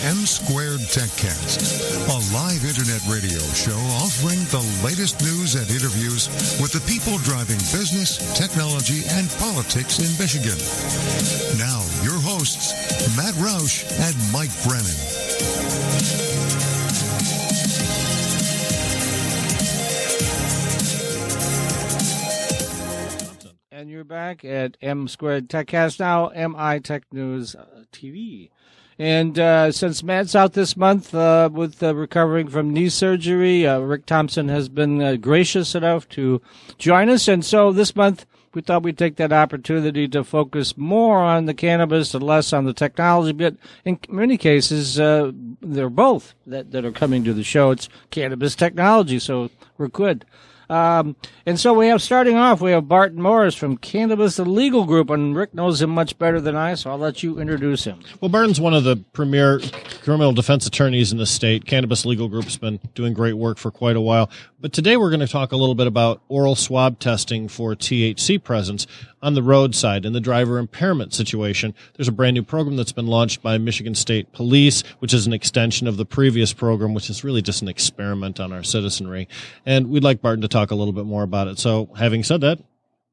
M2 Techcast, a live internet radio show offering the latest news and interviews with the people driving business, technology, and politics in Michigan. Now, your hosts, Matt Roush and Mike Brennan. And you're back at M2 Techcast, now MI Tech News TV. And since Matt's out this month with recovering from knee surgery, Rick Thompson has been gracious enough to join us. And so this month, we thought we'd take that opportunity to focus more on the cannabis and less on the technology. But in many cases, they're both that are coming to the show. It's cannabis technology, so we're good. And so starting off, we have Barton Morris from Cannabis Legal Group, and Rick knows him much better than I, so I'll let you introduce him. Well, Barton's one of the premier criminal defense attorneys in the state. Cannabis Legal Group's been doing great work for quite a while. But today we're going to talk a little bit about oral swab testing for THC presence on the roadside in the driver impairment situation. There's a brand new program that's been launched by Michigan State Police, which is an extension of the previous program, which is really just an experiment on our citizenry. And we'd like Barton to talk a little bit more about it. So having said that,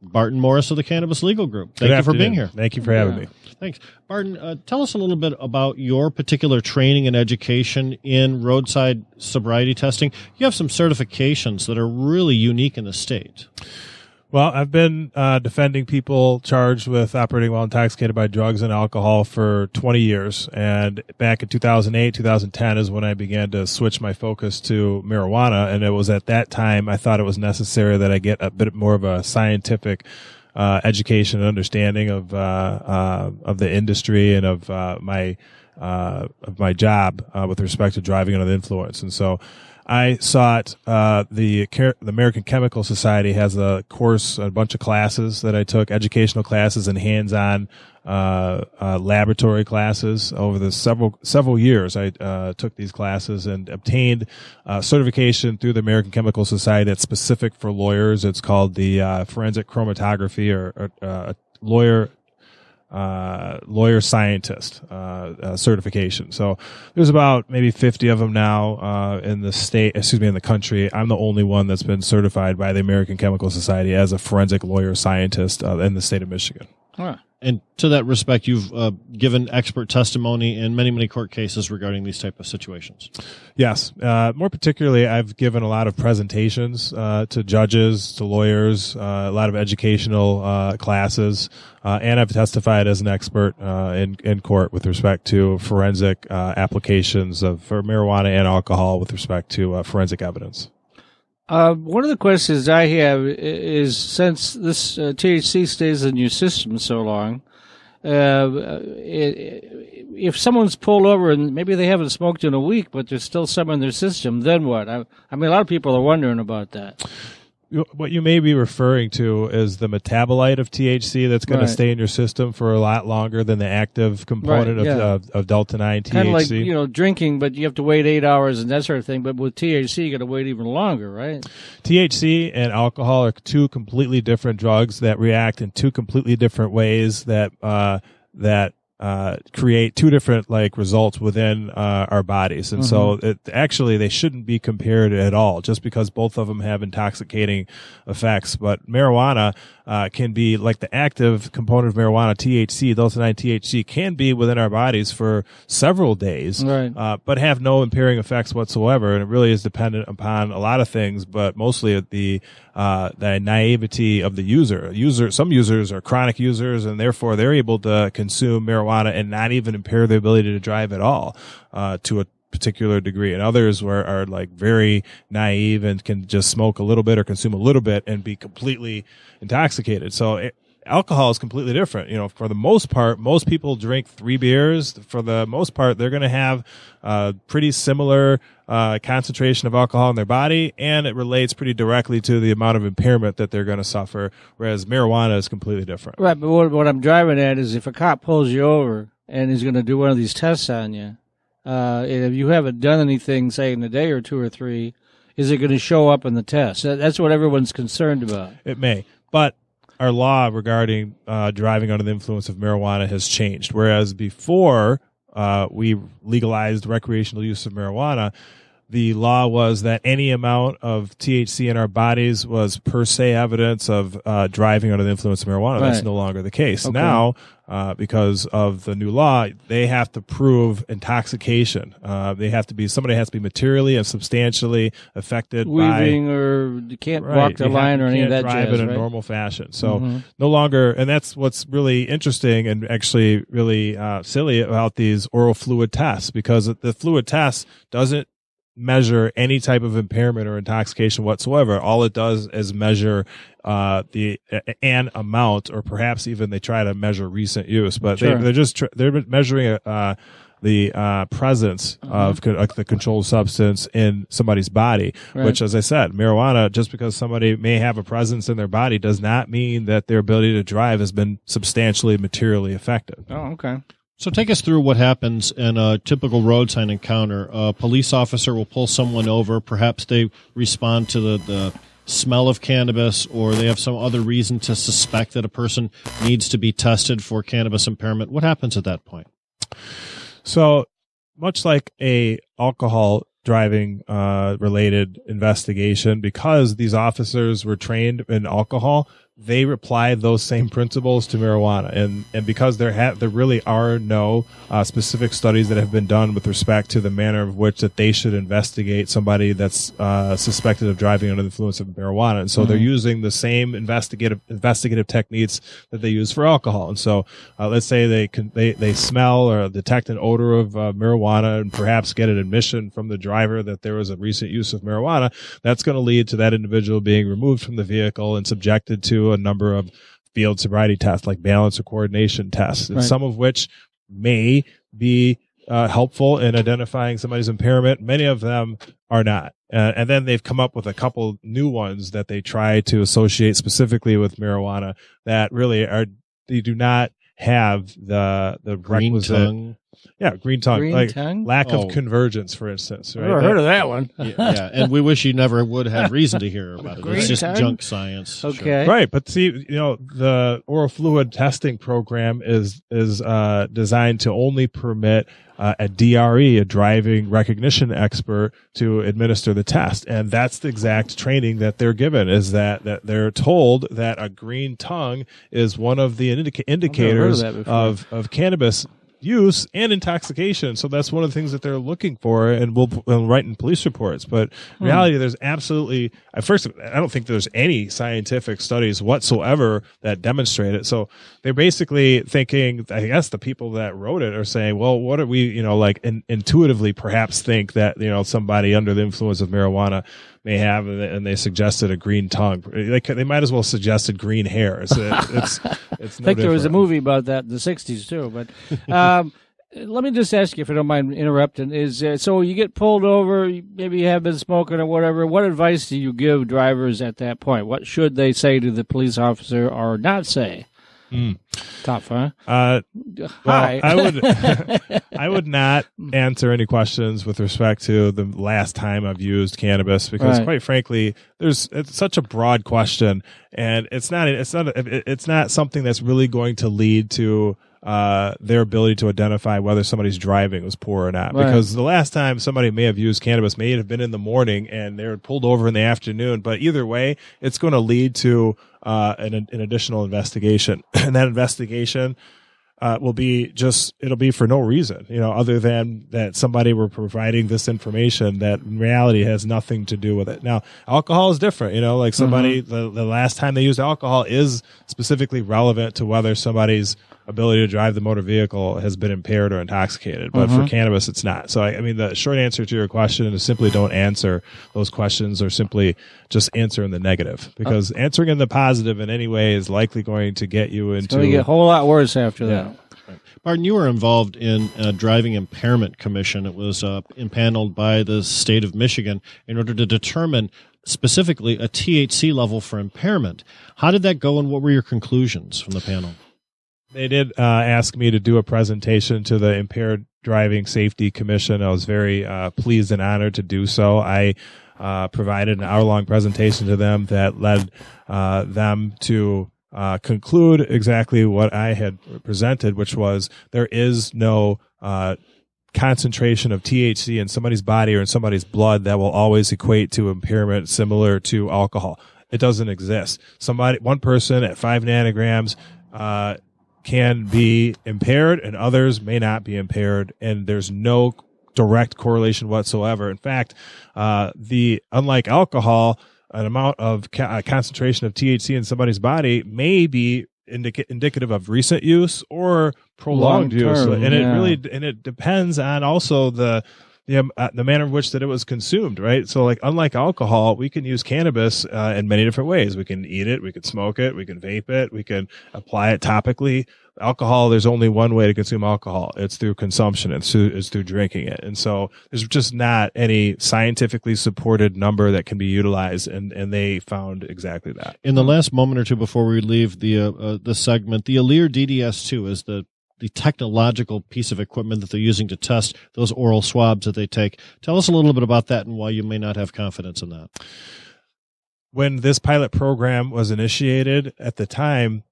Barton Morris of the Cannabis Legal Group. Thank you for being here. Thank you for having me. Thanks. Barton, tell us a little bit about your particular training and education in roadside sobriety testing. You have some certifications that are really unique in the state. Well, I've been defending people charged with operating while intoxicated by drugs and alcohol for 20 years. And back in 2008, 2010 is when I began to switch my focus to marijuana. And it was at that time I thought it was necessary that I get a bit more of a scientific education and understanding of the industry and of my job with respect to driving under the influence. And so I sought the American Chemical Society has a course, a bunch of classes that I took, educational classes and hands-on laboratory classes over the several years. I took these classes and obtained certification through the American Chemical Society that's specific for lawyers. It's called the forensic chromatography or lawyer scientist certification. So there's about maybe 50 of them now in the country. I'm the only one that's been certified by the American Chemical Society as a forensic lawyer scientist in the state of Michigan. Huh. And to that respect, you've given expert testimony in many, many court cases regarding these type of situations. Yes. More particularly, I've given a lot of presentations to judges, to lawyers, a lot of educational classes, and I've testified as an expert in court with respect to forensic applications for marijuana and alcohol with respect to forensic evidence. One of the questions I have is, since this THC stays in your system so long, if someone's pulled over and maybe they haven't smoked in a week, but there's still some in their system, then what? I mean, a lot of people are wondering about that. What you may be referring to is the metabolite of THC that's going to stay in your system for a lot longer than the active component of Delta-9 THC. Kind of like, drinking, but you have to wait 8 hours and that sort of thing. But with THC, you got to wait even longer, right? THC and alcohol are two completely different drugs that react in two completely different ways that create two different results within our bodies. And so actually they shouldn't be compared at all just because both of them have intoxicating effects. But marijuana can be like the active component of marijuana, THC, Delta-9 THC, can be within our bodies for several days, but have no impairing effects whatsoever. And it really is dependent upon a lot of things, but mostly the naivety of the user. Some users are chronic users, and therefore they're able to consume marijuana and not even impair their ability to drive at all to a particular degree. And others are very naive and can just smoke a little bit or consume a little bit and be completely intoxicated. So alcohol is completely different. For the most part, most people drink 3 beers. For the most part, they're going to have a pretty similar concentration of alcohol in their body, and it relates pretty directly to the amount of impairment that they're going to suffer, whereas marijuana is completely different. Right, but what I'm driving at is if a cop pulls you over and he's going to do one of these tests on you, and if you haven't done anything, say, in a day or 2 or 3, is it going to show up in the test? That's what everyone's concerned about. It may, but our law regarding driving under the influence of marijuana has changed, whereas before we legalized recreational use of marijuana, the law was that any amount of THC in our bodies was per se evidence of driving under the influence of marijuana. Right. That's no longer the case. Okay. Now, because of the new law, they have to prove intoxication. Somebody has to be materially and substantially affected Weaving, or you can't Right. walk the line or any of that drive jazz, in a right? normal fashion. So no longer, and that's what's really interesting and actually really silly about these oral fluid tests, because the fluid test doesn't measure any type of impairment or intoxication whatsoever. All it does is measure an amount, or perhaps even they try to measure recent use, but Sure. they're measuring the presence of the controlled substance in somebody's body, Right. which, as I said, marijuana, just because somebody may have a presence in their body does not mean that their ability to drive has been substantially materially affected. Oh, okay. So take us through what happens in a typical road sign encounter. A police officer will pull someone over. Perhaps they respond to the smell of cannabis, or they have some other reason to suspect that a person needs to be tested for cannabis impairment. What happens at that point? So much like a alcohol driving related investigation, because these officers were trained in alcohol, they applied those same principles to marijuana, and because there really are no specific studies that have been done with respect to the manner of which that they should investigate somebody that's suspected of driving under the influence of marijuana, and so they're using the same investigative techniques that they use for alcohol. And so let's say they smell or detect an odor of marijuana, and perhaps get an admission from the driver that there was a recent use of marijuana. That's going to lead to that individual being removed from the vehicle and subjected to a number of field sobriety tests, like balance or coordination tests, and Right. some of which may be helpful in identifying somebody's impairment. Many of them are not. And then they've come up with a couple new ones that they try to associate specifically with marijuana that really they do not have the Green requisite. tongue. Yeah, green tongue. Green like tongue? lack Oh. of convergence, for instance. Right? Never heard of that one. Yeah, and we wish you never would have reason to hear about it. Green It's just tongue? junk science. Sure. Okay. Right, but see, the oral fluid testing program is designed to only permit a DRE, a driving recognition expert, to administer the test, and that's the exact training that they're given. Is that they're told that a green tongue is one of the indicators that before. of cannabis use and intoxication. So that's one of the things that they're looking for, and we'll write in police reports. But in reality, there's absolutely, at first, I don't think there's any scientific studies whatsoever that demonstrate it. So they're basically thinking, I guess the people that wrote it are saying, well, what are we, intuitively perhaps think that, somebody under the influence of marijuana may have, and they suggested a green tongue. They might as well have suggested green hair. It's no I think there was a different. movie about that in the 60s, too. But let me just ask you, if you don't mind interrupting, so you get pulled over, maybe you have been smoking or whatever. What advice do you give drivers at that point? What should they say to the police officer or not say? Tough, huh? Well, Hi. I would not answer any questions with respect to the last time I've used cannabis, because Right. quite frankly, it's such a broad question, and it's not something that's really going to lead to their ability to identify whether somebody's driving was poor or not. Right. Because the last time somebody may have used cannabis may have been in the morning and they were pulled over in the afternoon. But either way, it's going to lead to an additional investigation, and that investigation it'll be for no reason, other than that somebody were providing this information that in reality has nothing to do with it. Now, alcohol is different, like somebody, the last time they used alcohol is specifically relevant to whether somebody's ability to drive the motor vehicle has been impaired or intoxicated. But for cannabis, it's not. So, I mean, the short answer to your question is simply don't answer those questions, or simply just answer in the negative, because answering in the positive in any way is likely going to get you into. It's going to get a whole lot worse after that. Martin, you were involved in a driving impairment commission. It was impaneled by the state of Michigan in order to determine specifically a THC level for impairment. How did that go, and what were your conclusions from the panel? They did ask me to do a presentation to the Impaired Driving Safety Commission. I was very pleased and honored to do so. I provided an hour-long presentation to them that led them to conclude exactly what I had presented, which was there is no concentration of THC in somebody's body or in somebody's blood that will always equate to impairment similar to alcohol. It doesn't exist. One person at 5 nanograms can be impaired and others may not be impaired, and there's no direct correlation whatsoever. In fact, unlike alcohol, an amount of concentration of THC in somebody's body may be indicative of recent use or prolonged use, and it depends on also the manner in which that it was consumed, right? So, like, unlike alcohol, we can use cannabis in many different ways. We can eat it, we can smoke it, we can vape it, we can apply it topically. Alcohol, there's only one way to consume alcohol. It's through consumption. It's through drinking it. And so there's just not any scientifically supported number that can be utilized, and they found exactly that. In the last moment or two before we leave the segment, the Alere DDS2 is the technological piece of equipment that they're using to test those oral swabs that they take. Tell us a little bit about that and why you may not have confidence in that. When this pilot program was initiated at that time,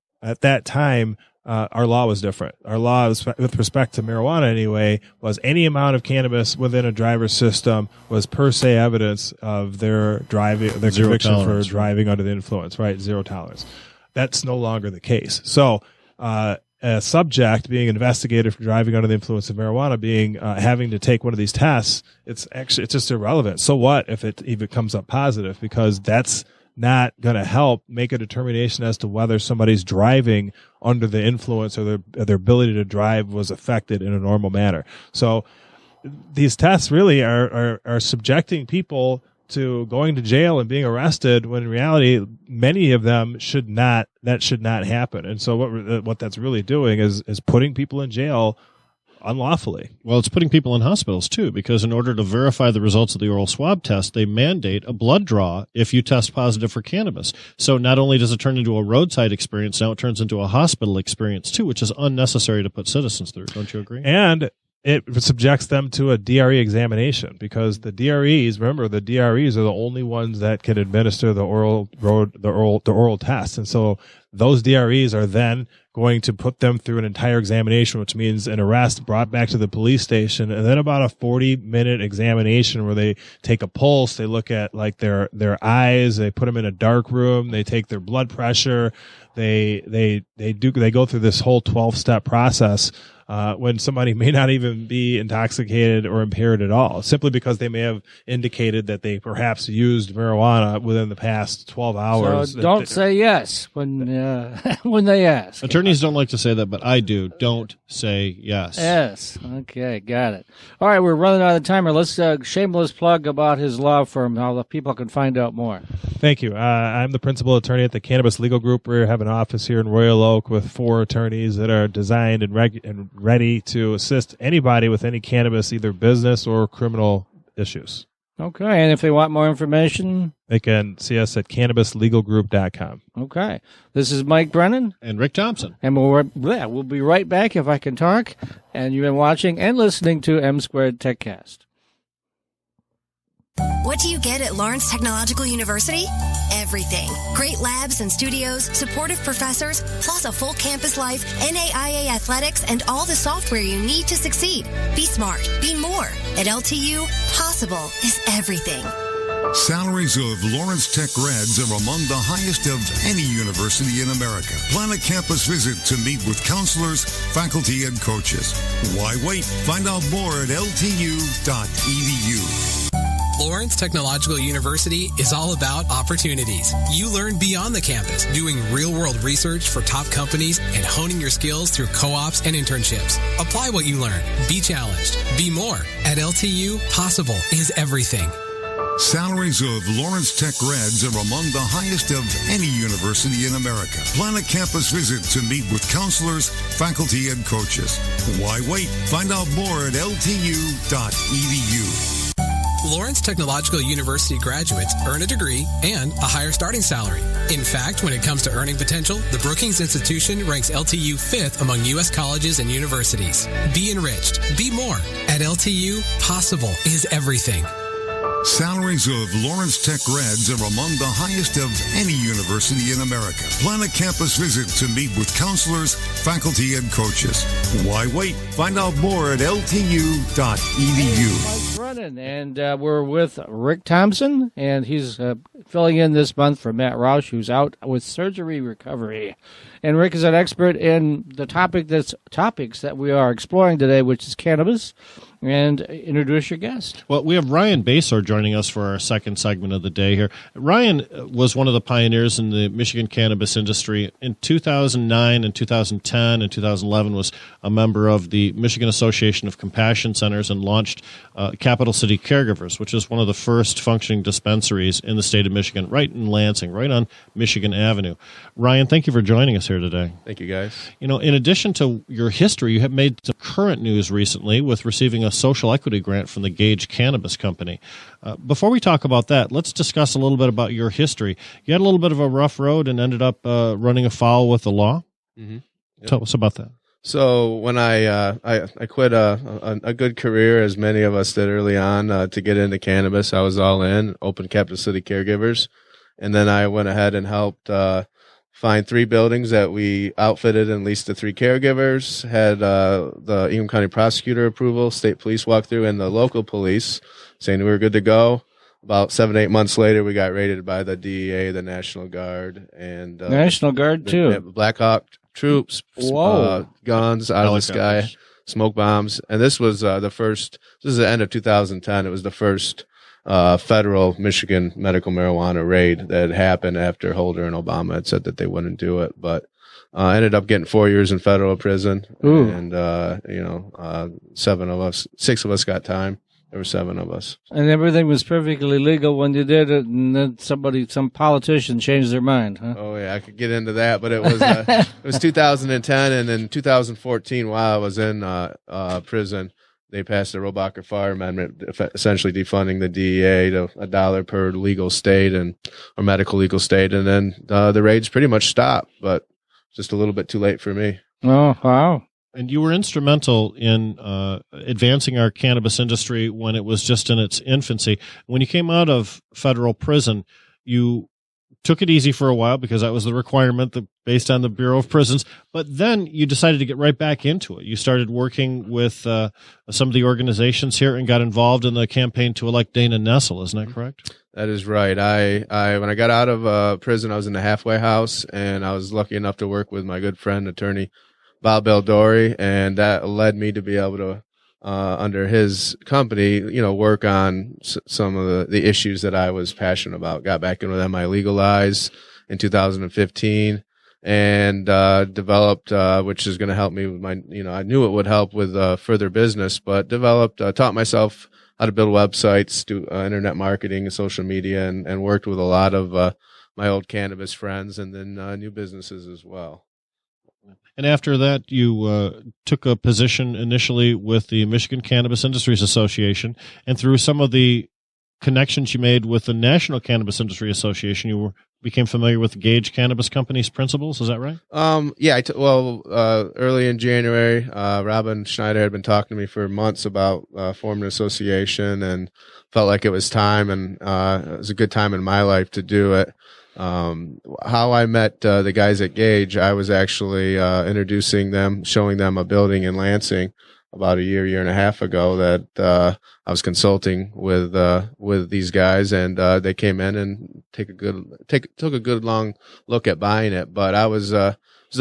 our law was different. Our law, with respect to marijuana anyway, was any amount of cannabis within a driver's system was per se evidence of their conviction for driving under the influence, right? Zero tolerance. That's no longer the case. So, a subject being investigated for driving under the influence of marijuana having to take one of these tests, it's just irrelevant. So what if it even comes up positive? Because that's not going to help make a determination as to whether somebody's driving under the influence or their ability to drive was affected in a normal manner. So these tests really are subjecting people to going to jail and being arrested, when in reality, many of them should not happen. And so what that's really doing is putting people in jail unlawfully. Well, it's putting people in hospitals too, because in order to verify the results of the oral swab test, they mandate a blood draw if you test positive for cannabis. So not only does it turn into a roadside experience, now it turns into a hospital experience too, which is unnecessary to put citizens through. Don't you agree? And it subjects them to a DRE examination, because the DREs are the only ones that can administer the oral test. And so those DREs are then going to put them through an entire examination, which means an arrest, brought back to the police station, and then about a 40-minute examination where they take a pulse, they look at like their eyes, they put them in a dark room, they take their blood pressure, they go through this whole 12-step process. When somebody may not even be intoxicated or impaired at all, simply because they may have indicated that they perhaps used marijuana within the past 12 hours. So don't say yes when they ask. Attorneys don't like to say that, but I do. Don't say yes. Yes. Okay, got it. All right, we're running out of time. Let's shameless plug about his law firm, how the people can find out more. Thank you. I'm the principal attorney at the Cannabis Legal Group. We have an office here in Royal Oak with 4 attorneys that are designed and ready to assist anybody with any cannabis, either business or criminal issues. Okay, and if they want more information, they can see us at cannabislegalgroup.com. Okay. This is Mike Brennan. And Rick Thompson. And we'll be right back if I can talk. And you've been watching and listening to M Squared Techcast. What do you get at Lawrence Technological University? Everything. Great labs and studios, supportive professors, plus a full campus life, NAIA athletics, and all the software you need to succeed. Be smart. Be more. At LTU, possible is everything. Salaries of Lawrence Tech grads are among the highest of any university in America. Plan a campus visit to meet with counselors, faculty, and coaches. Why wait? Find out more at ltu.edu. Lawrence Technological University is all about opportunities. You learn beyond the campus, doing real-world research for top companies and honing your skills through co-ops and internships. Apply what you learn. Be challenged. Be more. At LTU, possible is everything. Salaries of Lawrence Tech grads are among the highest of any university in America. Plan a campus visit to meet with counselors, faculty, and coaches. Why wait? Find out more at ltu.edu. Lawrence Technological University graduates earn a degree and a higher starting salary. In fact, when it comes to earning potential, the Brookings Institution ranks LTU 5th among U.S. colleges and universities. Be enriched. Be more. At LTU, possible is everything. Salaries of Lawrence Tech grads are among the highest of any university in America. Plan a campus visit to meet with counselors, faculty, and coaches. Why wait? Find out more at ltu.edu. Mike Brennan, and we're with Rick Thompson, and he's filling in this month for Matt Roush, who's out with surgery recovery. And Rick is an expert in the topics that we are exploring today, which is cannabis. And introduce your guest. Well, we have Ryan Basor joining us for our second segment of the day here. Ryan was one of the pioneers in the Michigan cannabis industry. In 2009 and 2010 and 2011 was a member of the Michigan Association of Compassion Centers and launched Capital City Caregivers, which is one of the first functioning dispensaries in the state of Michigan, right in Lansing, right on Michigan Avenue. Ryan, thank you for joining us here today. Thank you, guys. You know, in addition to your history, you have made some current news recently with receiving a social equity grant from the Gage Cannabis Company. Before we talk about that, let's discuss a little bit about your history. You had a little bit of a rough road and ended up running afoul with the law. Mm-hmm. Yep. Tell us about that. So when I quit a good career, as many of us did early on, to get into cannabis, I was all in, opened Capital City Caregivers, and then I went ahead and helped find 3 buildings that we outfitted and leased to 3 caregivers, had the Ingham County prosecutor approval, state police walk through, and the local police saying we were good to go. About 7-8 months later, we got raided by the DEA, the National Guard, and National Guard too. Black Hawk troops, guns out of the sky, smoke bombs, and this was this is the end of 2010. It was the first federal Michigan medical marijuana raid that had happened after Holder and Obama had said that they wouldn't do it, but I ended up getting 4 years in federal prison. Ooh. And 6 of us got time. There were 7 of us. And everything was perfectly legal when you did it, and then some politician changed their mind, huh? Oh yeah, I could get into that, but it was 2010, and in 2014, while I was in prison, they passed the Robacher-Farr Amendment, essentially defunding the DEA to $1 per legal state or medical legal state, and then the raids pretty much stopped, but just a little bit too late for me. Oh, wow. And you were instrumental in advancing our cannabis industry when it was just in its infancy. When you came out of federal prison, you took it easy for a while because that was the requirement based on the Bureau of Prisons. But then you decided to get right back into it. You started working with some of the organizations here and got involved in the campaign to elect Dana Nessel. Isn't that correct? That is right. I when I got out of prison, I was in the halfway house, and I was lucky enough to work with my good friend, attorney Bob Beldori, and that led me to be able to, under his company, work on some of the issues that I was passionate about. Got back in with MI Legalize in 2015 and developed, which is going to help me with my, I knew it would help with further business, but taught myself how to build websites, do internet marketing and social media, and worked with a lot of my old cannabis friends and then new businesses as well. And after that, you took a position initially with the Michigan Cannabis Industries Association, and through some of the connections you made with the National Cannabis Industry Association, you became familiar with Gage Cannabis Company's principles. Is that right? Yeah. Early in January, Robin Schneider had been talking to me for months about forming an association, and felt like it was time, and it was a good time in my life to do it. How I met the guys at Gage, I was actually introducing them, showing them a building in Lansing about a year and a half ago that I was consulting with these guys, and they came in and took a good long look at buying it. But I was the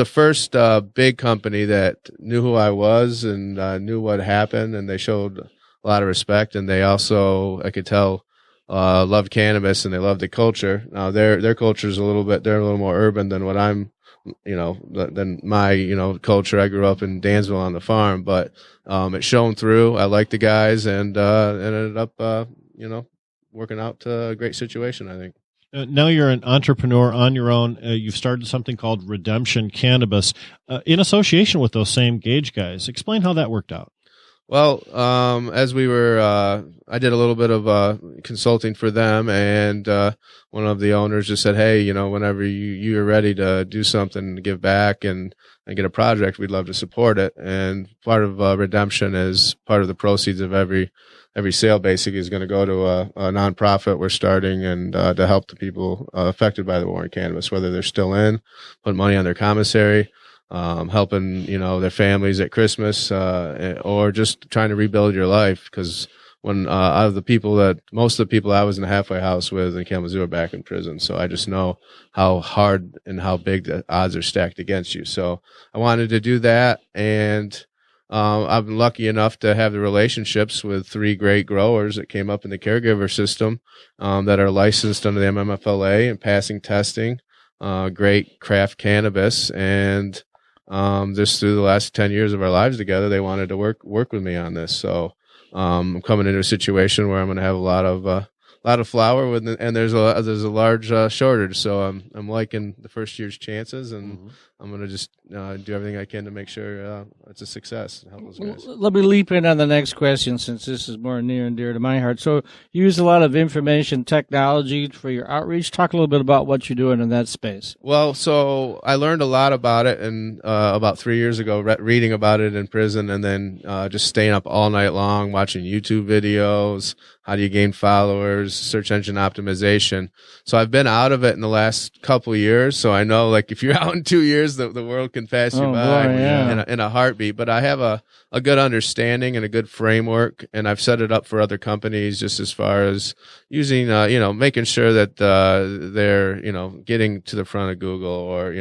first big company that knew who I was and knew what happened, and they showed a lot of respect, and they also, I could tell, loved cannabis, and they loved the culture. Now their culture is they're a little more urban than what I'm, than my, culture. I grew up in Dansville on the farm, but it shone through. I liked the guys, and ended up, working out to a great situation, I think. Now you're an entrepreneur on your own. You've started something called Redemption Cannabis in association with those same Gage guys. Explain how that worked out. Well, as we were, I did a little bit of consulting for them, and one of the owners just said, "Hey, whenever you're ready to do something, to give back and get a project, we'd love to support it." And part of Redemption is part of the proceeds of every every sale basically is going to go to a nonprofit we're starting, and to help the people affected by the war on cannabis, whether they're still in, put money on their commissary, helping their families at Christmas, or just trying to rebuild your life. Because when out of the people most of the people I was in the halfway house with in Kalamazoo are back in prison, so I just know how hard and how big the odds are stacked against you. So I wanted to do that, and I've been lucky enough to have the relationships with 3 great growers that came up in the caregiver system, that are licensed under the MMFLA and passing testing, great craft cannabis. And just through the last 10 years of our lives together, they wanted to work with me on this. So I'm coming into a situation where I'm going to have a lot of flower and there's a large shortage. So I'm liking the first year's chances, and I'm going to just do everything I can to make sure it's a success. Help those guys. Let me leap in on the next question, since this is more near and dear to my heart. So you use a lot of information technology for your outreach. Talk a little bit about what you're doing in that space. Well, so I learned a lot about it, and about 3 years ago, reading about it in prison, and then just staying up all night long watching YouTube videos. How do you gain followers? Search engine optimization. So I've been out of it in the last couple of years. So I know, like, if you're out in 2 years, the world can pass you by in a heartbeat. But I have a good understanding and a good framework, and I've set it up for other companies, just as far as using, making sure that they're, getting to the front of Google, or,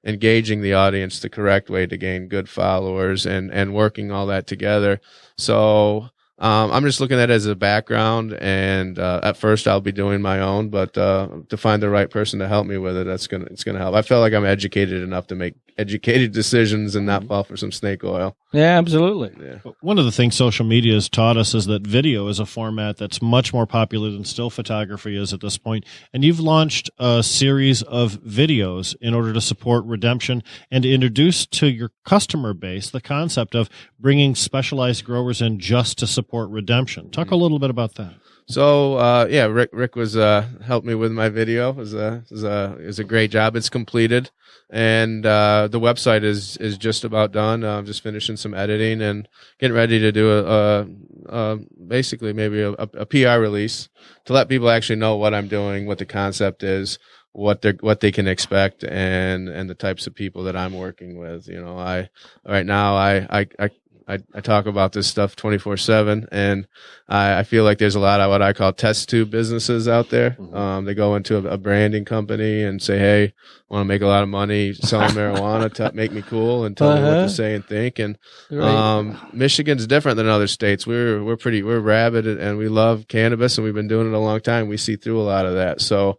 engaging the audience the correct way to gain good followers, and working all that together. So I'm just looking at it as a background, and at first I'll be doing my own, but to find the right person to help me with it, it's gonna help. I feel like I'm educated enough to make educated decisions and not fall for some snake oil. Yeah, absolutely. Yeah. One of the things social media has taught us is that video is a format that's much more popular than still photography is at this point. And you've launched a series of videos in order to support redemption and to introduce to your customer base the concept of bringing specialized growers in just to support redemption. Talk a little bit about that. So Rick was helped me with my video. It was a great job. It's completed, and the website is just about done. I'm just finishing some editing and getting ready to do basically maybe a PR release to let people actually know what I'm doing, what the concept is, what they can expect, and the types of people that I'm working with. I talk about this stuff 24/7, and I feel like there's a lot of what I call test tube businesses out there. They go into a branding company and say, "Hey, I want to make a lot of money selling marijuana to make me cool and tell me what to say and think." And Michigan's different than other states. We're rabid, and we love cannabis, and we've been doing it a long time. We see through a lot of that. So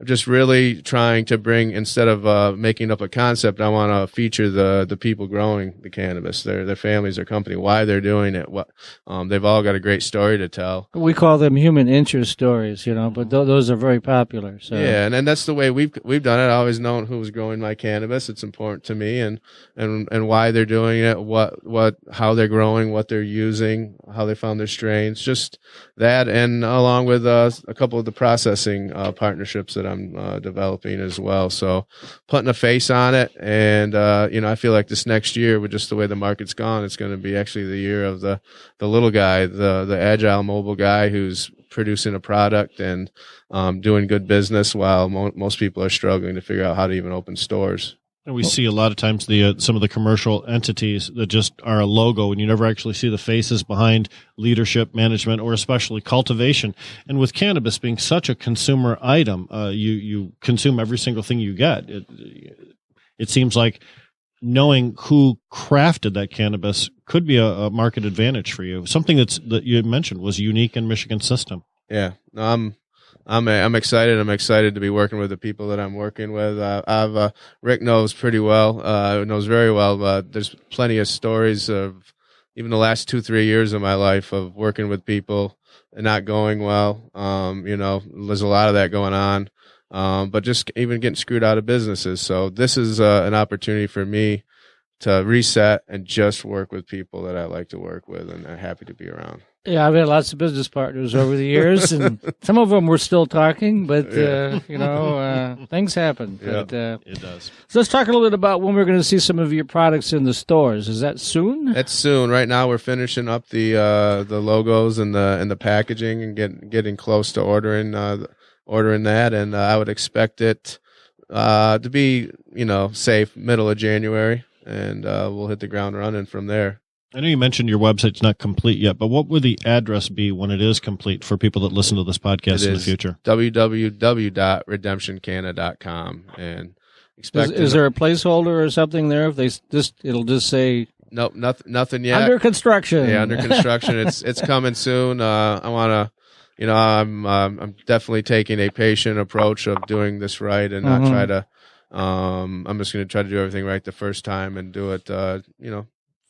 I'm just really trying to bring, instead of making up a concept, I want to feature the people growing the cannabis, their families, their company, why they're doing it. What they've all got a great story to tell. We call them human interest stories, but those are very popular. So. Yeah, and that's the way we've done it. I always known who's growing my cannabis. It's important to me, and why they're doing it, how they're growing, what they're using, how they found their strains, just that, and along with a couple of the processing partnerships that I'm developing as well. So putting a face on it, and I feel like this next year, with just the way the market's gone, it's going to be actually the year of the little guy, the agile mobile guy who's producing a product and doing good business, while most people are struggling to figure out how to even open stores. And we see a lot of times some of the commercial entities that just are a logo, and you never actually see the faces behind leadership, management, or especially cultivation. And with cannabis being such a consumer item, you consume every single thing you get. It seems like knowing who crafted that cannabis could be a market advantage for you. Something that you mentioned was unique in Michigan's system. Yeah, I'm excited. I'm excited to be working with the people that I'm working with. Rick knows pretty well, knows very well. There's plenty of stories of even the last 2-3 years of my life of working with people and not going well. There's a lot of that going on, but just even getting screwed out of businesses. So this is an opportunity for me to reset and just work with people that I like to work with and I'm happy to be around. Yeah, I've had lots of business partners over the years, and some of them we're still talking, but, things happen. Yeah. But, It does. so let's talk a little bit about when we're going to see some of your products in the stores. Is that soon? It's soon. Right now we're finishing up the logos and the packaging and getting close to ordering that, and I would expect it to be, safe middle of January, and we'll hit the ground running from there. I know you mentioned your website's not complete yet, but what would the address be when it is complete for people that listen to this podcast in the future? www.redemptioncanada.com. And Is there a placeholder or something there? If they it'll just say nope, nothing yet. Under construction. Yeah, under construction. It's coming soon. I want to, I'm definitely taking a patient approach of doing this right and not try to. I'm just going to try to do everything right the first time and do it,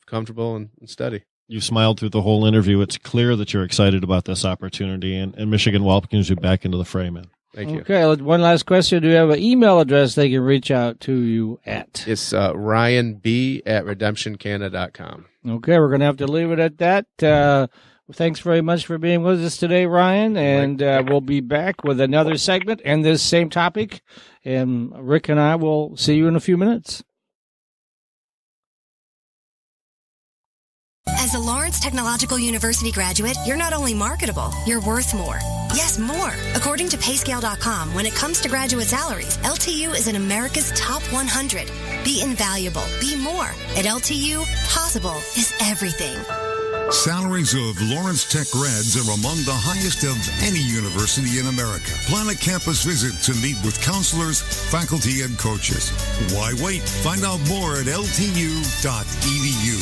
comfortable and steady. You smiled through the whole interview. It's clear that you're excited about this opportunity, and Michigan welcomes you back into the fray, man. Thank you. Okay, one last question. Do you have an email address they can reach out to you at? It's ryanb@redemptioncanada.com. Okay, we're going to have to leave it at that. Thanks very much for being with us today, Ryan, and we'll be back with another segment and this same topic, and Rick and I will see you in a few minutes. As a Lawrence Technological University graduate, you're not only marketable, you're worth more. Yes, more. According to Payscale.com, when it comes to graduate salaries, LTU is in America's top 100. Be invaluable. Be more. At LTU, possible is everything. Salaries of Lawrence Tech grads are among the highest of any university in America. Plan a campus visit to meet with counselors, faculty, and coaches. Why wait? Find out more at ltu.edu.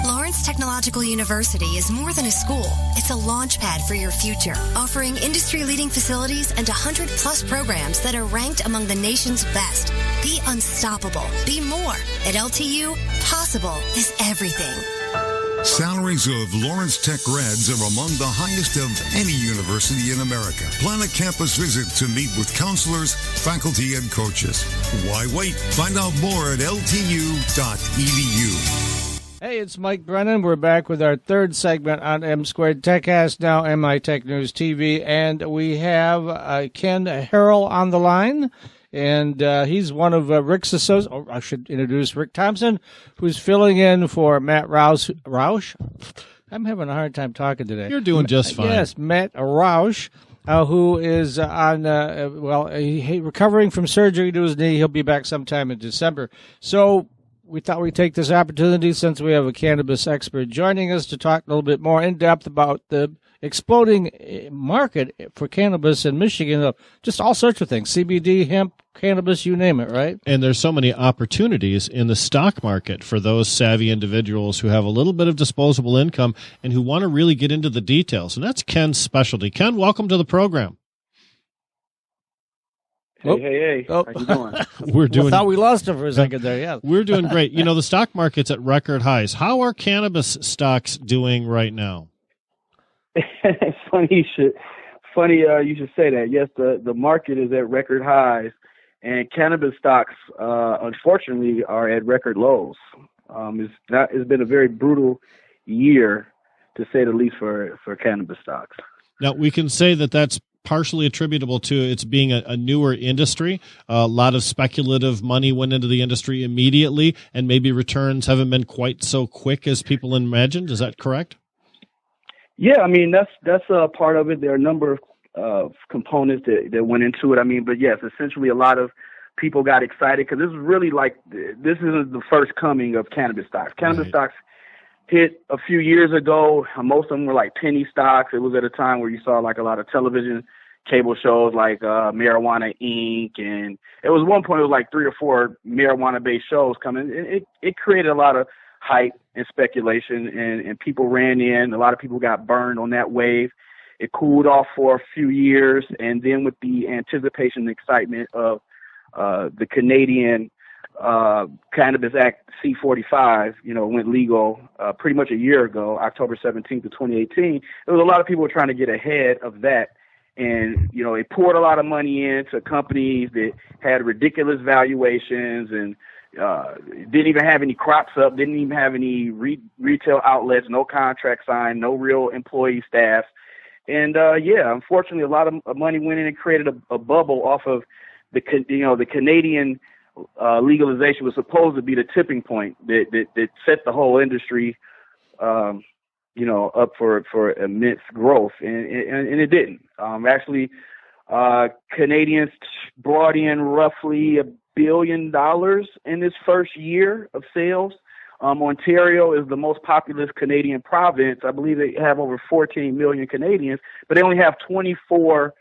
Lawrence Technological University is more than a school. It's a launch pad for your future, offering industry-leading facilities and 100-plus programs that are ranked among the nation's best. Be unstoppable. Be more. At LTU, possible is everything. Salaries of Lawrence Tech grads are among the highest of any university in America. Plan a campus visit to meet with counselors, faculty, and coaches. Why wait? Find out more at ltu.edu. Hey, it's Mike Brennan. We're back with our third segment on M Squared Techcast, now MI Tech News TV, and we have Ken Harrell on the line, and he's one of Rick's associates. Oh, I should introduce Rick Thompson, who's filling in for Matt Roush. I'm having a hard time talking today. You're doing just fine. Yes, Matt Roush, who is on, recovering from surgery to his knee. He'll be back sometime in December. So we thought we'd take this opportunity, since we have a cannabis expert joining us, to talk a little bit more in depth about the exploding market for cannabis in Michigan. Just all sorts of things: CBD, hemp, cannabis, you name it, right? And there's so many opportunities in the stock market for those savvy individuals who have a little bit of disposable income and who want to really get into the details. And that's Ken's specialty. Ken, welcome to the program. Hey. Oh. How you doing? We're doing. I thought we lost him for a second there. Yeah, We're doing great. The stock market's at record highs. How are cannabis stocks doing right now? Funny you should say that. Yes, the market is at record highs, and cannabis stocks, unfortunately, are at record lows. It's been a very brutal year, to say the least, for cannabis stocks. Now, we can say that that's partially attributable to its being a newer industry. A lot of speculative money went into the industry immediately, and maybe returns haven't been quite so quick as people imagined. Is that correct? Yeah, I mean, that's a part of it. There are a number of components that went into it. But yes, essentially a lot of people got excited because this is really this isn't the first coming of cannabis stocks. Cannabis stocks hit a few years ago. Most of them were like penny stocks. It was at a time where you saw like a lot of television cable shows like Marijuana Inc. And it was one point, it was like 3 or 4 marijuana-based shows coming. It created a lot of hype and speculation, and people ran in. A lot of people got burned on that wave. It cooled off for a few years, and then with the anticipation and excitement of the Canadian Cannabis Act C-45, went legal pretty much a year ago, October 17th of 2018. There was a lot of people trying to get ahead of that. And, it poured a lot of money into companies that had ridiculous valuations and Didn't even have any crops up, didn't even have any retail outlets, no contract signed, no real employee staff. And unfortunately, a lot of money went in and created a bubble off of the Canadian legalization was supposed to be the tipping point that set the whole industry, up for immense growth, and it didn't. Canadians brought in roughly $1 billion in this first year of sales. Ontario is the most populous Canadian province. I believe they have over 14 million Canadians, but they only have 24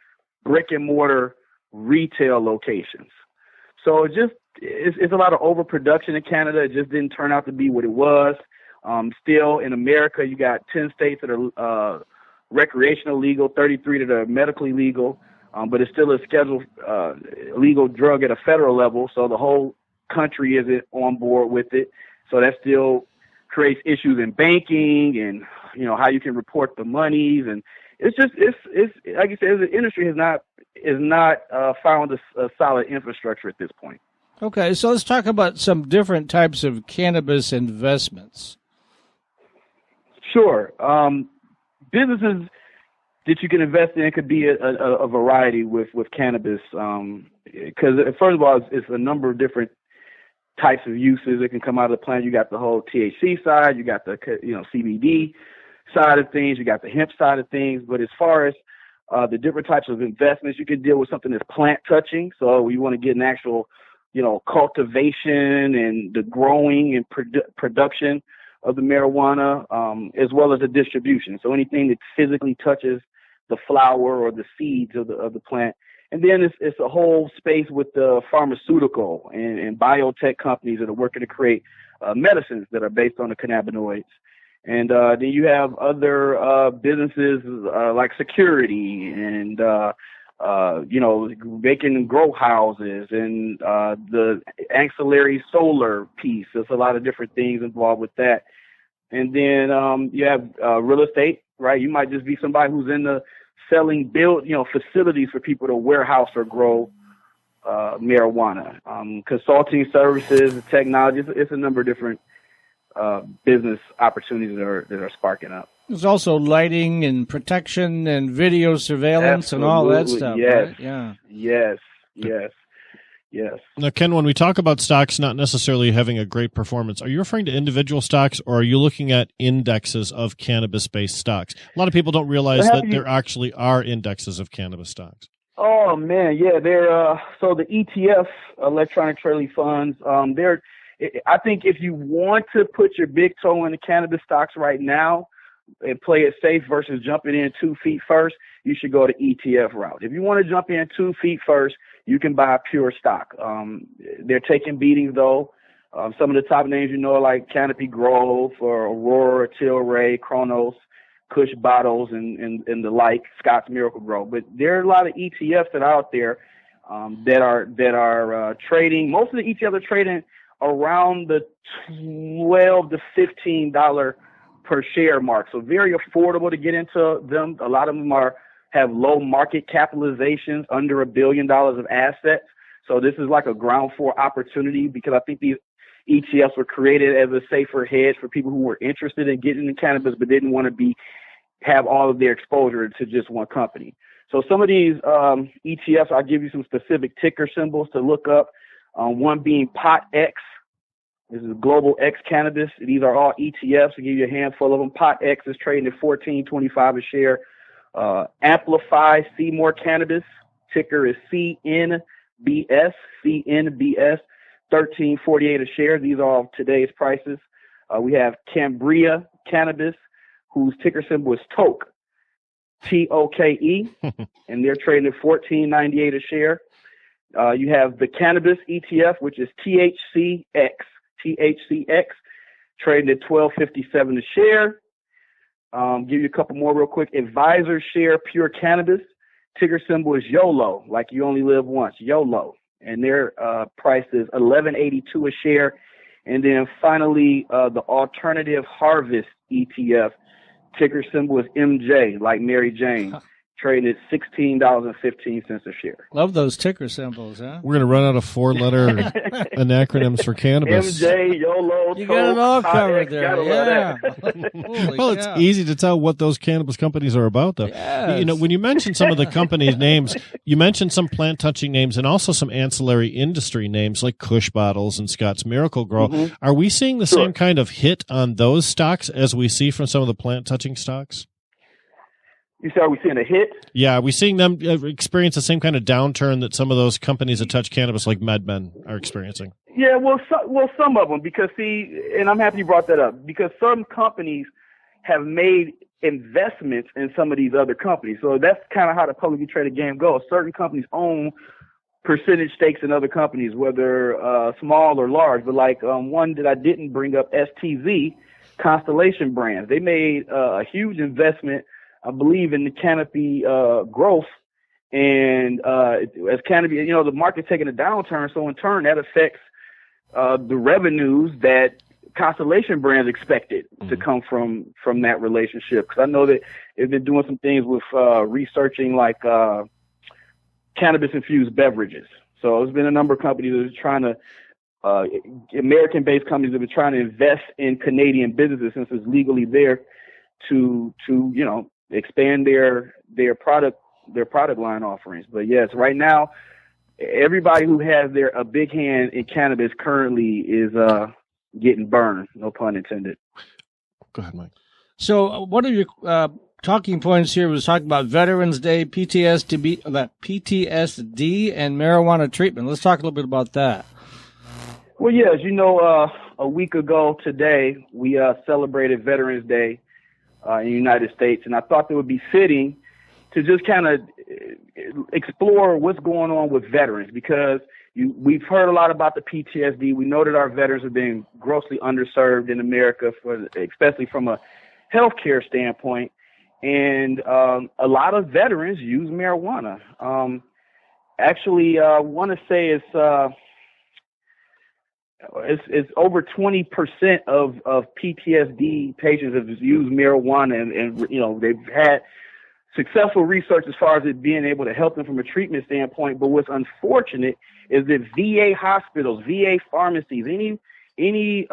brick and mortar retail locations. So it's a lot of overproduction in Canada. It just didn't turn out to be what it was. Still in America, you got 10 states that are recreational legal, 33 that are medically legal, but it's still a scheduled legal drug at a federal level. So the whole country isn't on board with it. So that still creates issues in banking and, how you can report the monies. And it's like you said, the industry is not found a solid infrastructure at this point. Okay, so let's talk about some different types of cannabis investments. Sure. Businesses that you can invest in could be a variety with cannabis. Because first of all, it's a number of different types of uses that can come out of the plant. You got the whole THC side, you got the CBD side of things, you got the hemp side of things. But as far as the different types of investments, you can deal with something that's plant touching. So you want to get an actual, cultivation and the growing and production of the marijuana, as well as the distribution. So anything that physically touches the flower or the seeds of the plant. And then it's a whole space with the pharmaceutical and biotech companies that are working to create medicines that are based on the cannabinoids. And then you have other businesses like security and, making grow houses and the ancillary solar piece. There's a lot of different things involved with that. And then you have real estate, right? You might just be somebody who's in the selling facilities for people to warehouse or grow marijuana. Consulting services, technology, it's a number of different business opportunities that are sparking up. There's also lighting and protection and video surveillance and all that stuff. Yes. Right? Yeah. Yes. Now, Ken, when we talk about stocks not necessarily having a great performance, are you referring to individual stocks or are you looking at indexes of cannabis-based stocks? A lot of people don't realize that there actually are indexes of cannabis stocks. Oh, man, yeah. They're so the ETF, electronic trading funds, I think if you want to put your big toe in the cannabis stocks right now and play it safe versus jumping in 2 feet first, you should go the ETF route. If you want to jump in 2 feet first, you can buy pure stock. They're taking beatings, though. Some of the top names like Canopy Grove or Aurora, Tilray, Kronos, Kush Bottles, and the like, Scott's Miracle Grow. But there are a lot of ETFs that are out there that are trading. Most of the ETFs are trading around the $12 to $15 per share mark. So very affordable to get into them. A lot of them have low market capitalizations, under $1 billion of assets. So this is like a ground floor opportunity because I think these ETFs were created as a safer hedge for people who were interested in getting into cannabis but didn't want to have all of their exposure to just one company. So some of these ETFs, I'll give you some specific ticker symbols to look up. One being POTX. This is Global X Cannabis. These are all ETFs. I'll give you a handful of them. POTX is trading at $14.25 a share. Amplify Seymour Cannabis. Ticker is CNBS. CNBS. $13.48 a share. These are all today's prices. We have Cambria Cannabis, whose ticker symbol is TOKE. TOKE. And they're trading at $14.98 a share. You have the Cannabis ETF, which is THCX. THCX, trading at $12.57 a share. Give you a couple more real quick. Advisor Share Pure Cannabis. Ticker symbol is YOLO, like you only live once, YOLO. And their price is $11.82 a share. And then finally, the Alternative Harvest ETF. Ticker symbol is MJ, like Mary Jane. trading at $16.15 a share. Love those ticker symbols, huh? We're going to run out of 4-letter acronyms for cannabis. MJ, YOLO, You got it all Toke, covered there. gotta love Yeah. that. Holy Well, it's cow. easy to tell what those cannabis companies are about, though. Yes. When you mention some of the companies' names, you mentioned some plant-touching names and also some ancillary industry names like Kush Bottles and Scott's Miracle Grow. Mhm. Are we seeing the same kind of hit on those stocks as we see from some of the plant-touching stocks? You say, are we seeing a hit? Yeah, are we seeing them experience the same kind of downturn that some of those companies that touch cannabis like MedMen are experiencing? Yeah, some of them, because and I'm happy you brought that up, because some companies have made investments in some of these other companies. So that's kind of how the publicly traded game goes. Certain companies own percentage stakes in other companies, whether small or large. But like one that I didn't bring up, STZ, Constellation Brands, they made a huge investment, I believe, in the Canopy growth. And as Canopy, the market's taking a downturn, so in turn that affects the revenues that Constellation Brands expected to come from that relationship. Because I know that they've been doing some things with researching like cannabis-infused beverages. So there's been a number of companies that are trying to, American-based companies that have been trying to invest in Canadian businesses since it's legally there to expand their product line offerings. But yes, right now, everybody who has a big hand in cannabis currently is getting burned. No pun intended. Go ahead, Mike. So one of your talking points here was talking about Veterans Day, PTSD, and marijuana treatment. Let's talk a little bit about that. Well, yeah, as you know, a week ago today, we celebrated Veterans Day in the United States, and I thought it would be fitting to just kind of explore what's going on with veterans, because we've heard a lot about the PTSD. We know that our veterans have been grossly underserved in America, especially from a healthcare standpoint. And a lot of veterans use marijuana. Actually, I want to say it's over 20% of PTSD patients have used marijuana, and they've had successful research as far as it being able to help them from a treatment standpoint. But what's unfortunate is that VA hospitals, VA pharmacies, any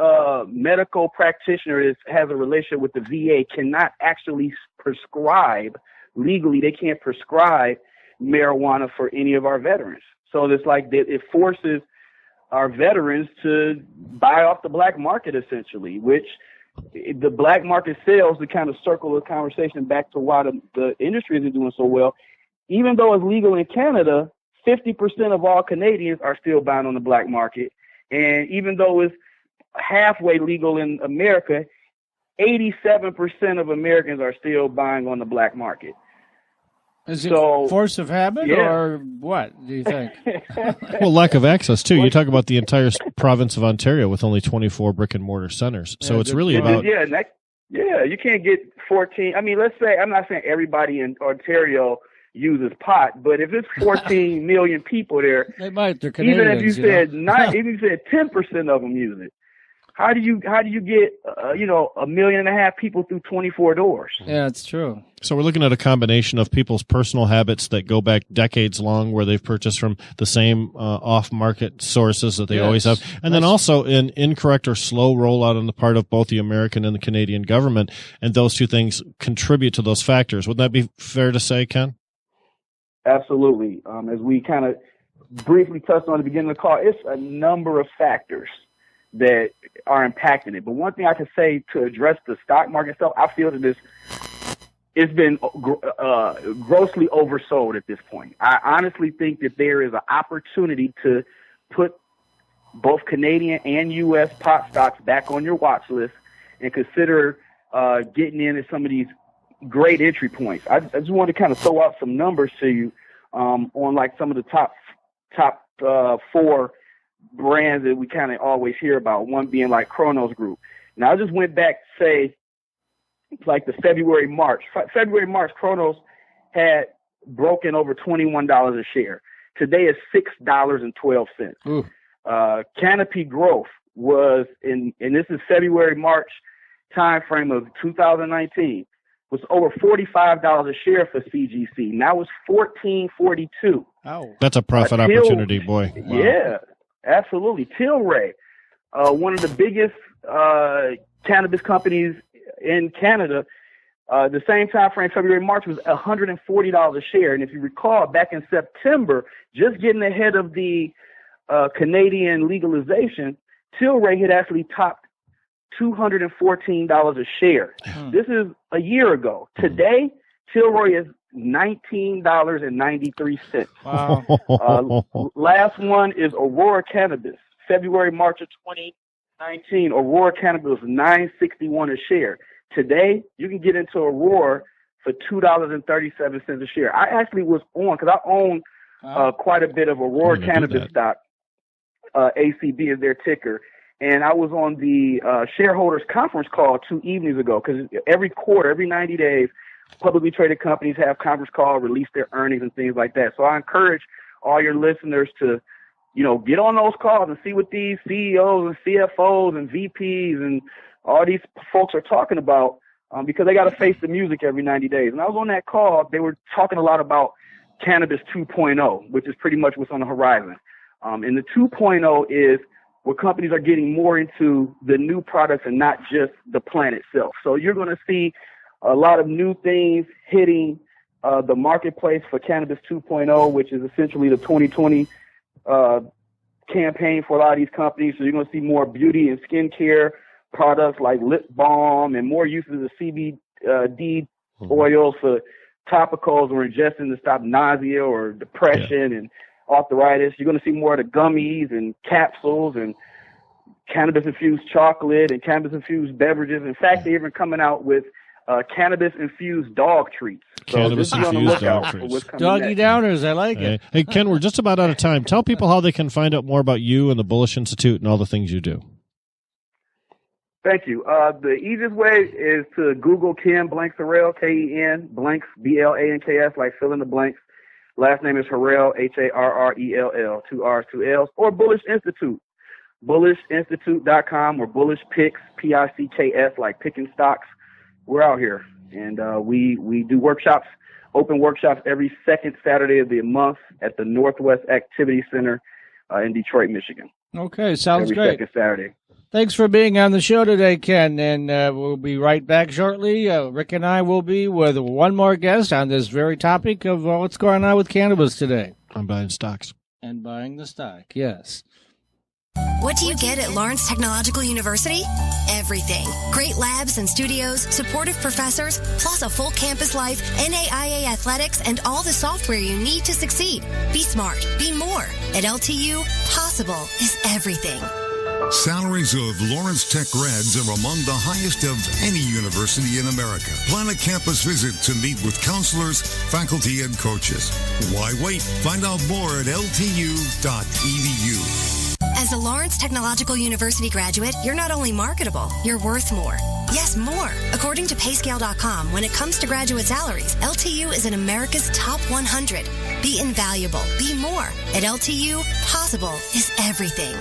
medical practitioner that has a relationship with the VA cannot actually prescribe legally. They can't prescribe marijuana for any of our veterans. So it's like it forces our veterans to buy off the black market, essentially, which the black market sales, to kind of circle the conversation back to why the industry isn't doing so well. Even though it's legal in Canada, 50% of all Canadians are still buying on the black market. And even though it's halfway legal in America, 87% of Americans are still buying on the black market. Is it force of habit or what, do you think? Well, lack of access, too. You talk about the entire province of Ontario with only 24 brick-and-mortar centers. So it's really about... you can't get 14. I mean, let's say, I'm not saying everybody in Ontario uses pot, but if it's 14 million people there, they might. They're Canadians, even if you said even if you said 10% of them use it, how do you get 1.5 million people through 24 doors? Yeah, it's true. So we're looking at a combination of people's personal habits that go back decades long, where they've purchased from the same off-market sources that they always have, and then also an incorrect or slow rollout on the part of both the American and the Canadian government, and those two things contribute to those factors. Wouldn't that be fair to say, Ken? Absolutely. As we kind of briefly touched on at the beginning of the call, it's a number of factors that are impacting it. But one thing I can say to address the stock market itself, I feel that it's been grossly oversold at this point. I honestly think that there is an opportunity to put both Canadian and U.S. pot stocks back on your watch list and consider getting in at some of these great entry points. I just want to kind of throw out some numbers to you on like some of the top 4 brands that we kind of always hear about, one being like Kronos Group. Now, I just went back, say, like the February, March, Kronos had broken over $21 a share. Today is $6.12. Canopy Growth was and this is February, March time frame of 2019. was over $45 a share for CGC. Now it's $14.42. Oh, That's a profit opportunity, boy. Wow. Yeah, absolutely. Tilray, one of the biggest cannabis companies in Canada, the same time frame, February, March, was $140 a share. And if you recall, back in September, just getting ahead of the Canadian legalization, Tilray had actually topped $214 a share. This is a year ago. Today, Tilray is $19.93. wow. Last one is Aurora Cannabis. February, March of 2019, Aurora Cannabis was $9.61 a share. Today, you can get into Aurora for $2.37 a share. I actually was on, because I own quite a bit of Aurora Cannabis stock. ACB is their ticker. And I was on the shareholders conference call 2 evenings ago, because every quarter, every 90 days, publicly traded companies have conference call, release their earnings and things like that. So I encourage all your listeners to, get on those calls and see what these CEOs and CFOs and VPs and all these folks are talking about, because they got to face the music every 90 days. And I was on that call. They were talking a lot about Cannabis 2.0, which is pretty much what's on the horizon. And the 2.0 is where companies are getting more into the new products and not just the plant itself. So you're going to see a lot of new things hitting the marketplace for Cannabis 2.0, which is essentially the 2020 campaign for a lot of these companies. So you're going to see more beauty and skincare products like lip balm and more uses of CBD oils for topicals or ingesting to stop nausea or depression and arthritis. You're going to see more of the gummies and capsules and cannabis-infused chocolate and cannabis-infused beverages. In fact, they're even coming out with cannabis-infused dog treats. So this is on the lookout for what's coming Doggy next. downers, I like it. Hey, Ken, we're just about out of time. Tell people how they can find out more about you and the Bullish Institute and all the things you do. Thank you. The easiest way is to Google Ken Blanks Harrell, Ken Blanks, Blanks, like fill in the blanks. Last name is Harrell, Harrell, 2 R's, 2 L's, or Bullish Institute, bullishinstitute.com, or Bullish Picks, Picks, like picking stocks. We're out here, and we do workshops, open workshops every second Saturday of the month at the Northwest Activity Center in Detroit, Michigan. Okay, sounds every great. Second Saturday. Thanks for being on the show today, Ken, and we'll be right back shortly. Rick and I will be with one more guest on this very topic of what's going on with cannabis today. I'm buying stocks. And buying the stock, yes. What do you get at Lawrence Technological University? Everything. Great labs and studios, supportive professors, plus a full campus life, NAIA athletics, and all the software you need to succeed. Be smart. Be more. At LTU, possible is everything. Salaries of Lawrence Tech grads are among the highest of any university in America. Plan a campus visit to meet with counselors, faculty, and coaches. Why wait? Find out more at ltu.edu. As a Lawrence Technological University graduate, you're not only marketable, you're worth more. Yes, more. According to Payscale.com, when it comes to graduate salaries, LTU is in America's top 100. Be invaluable. Be more. At LTU, possible is everything.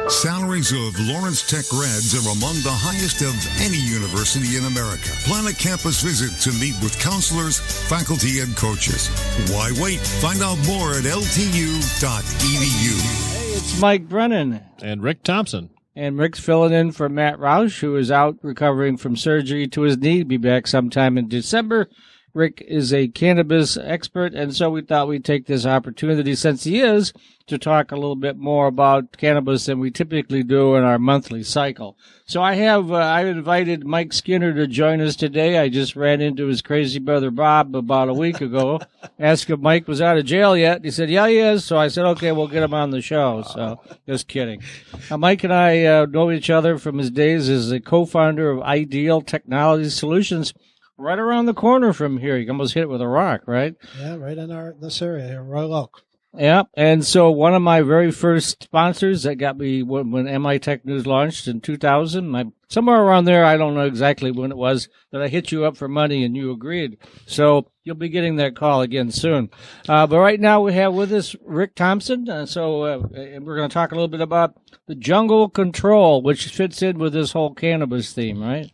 Salaries of Lawrence Tech grads are among the highest of any university in America. Plan a campus visit to meet with counselors, faculty, and coaches. Why wait? Find out more at ltu.edu. Hey, it's Mike Brennan. And Rick Thompson. And Rick's filling in for Matt Roush, who is out recovering from surgery to his knee. Be back sometime in December. Rick is a cannabis expert, and so we thought we'd take this opportunity, since he is, to talk a little bit more about cannabis than we typically do in our monthly cycle. So I've invited Mike Skinner to join us today. I just ran into his crazy brother Bob about a week ago. Asked if Mike was out of jail yet. He said, yeah, he is. So I said, okay, we'll get him on the show. So just kidding. Mike and I know each other from his days as a co-founder of Ideal Technology Solutions, right around the corner from here. You almost hit it with a rock, right? Yeah, right in this area here, Royal Oak. Yeah, and so one of my very first sponsors that got me when MI Tech News launched in 2000, somewhere around there, I don't know exactly when it was, that I hit you up for money and you agreed. So you'll be getting that call again soon. But right now we have with us Rick Thompson. And we're going to talk a little bit about the jungle control, which fits in with this whole cannabis theme, right?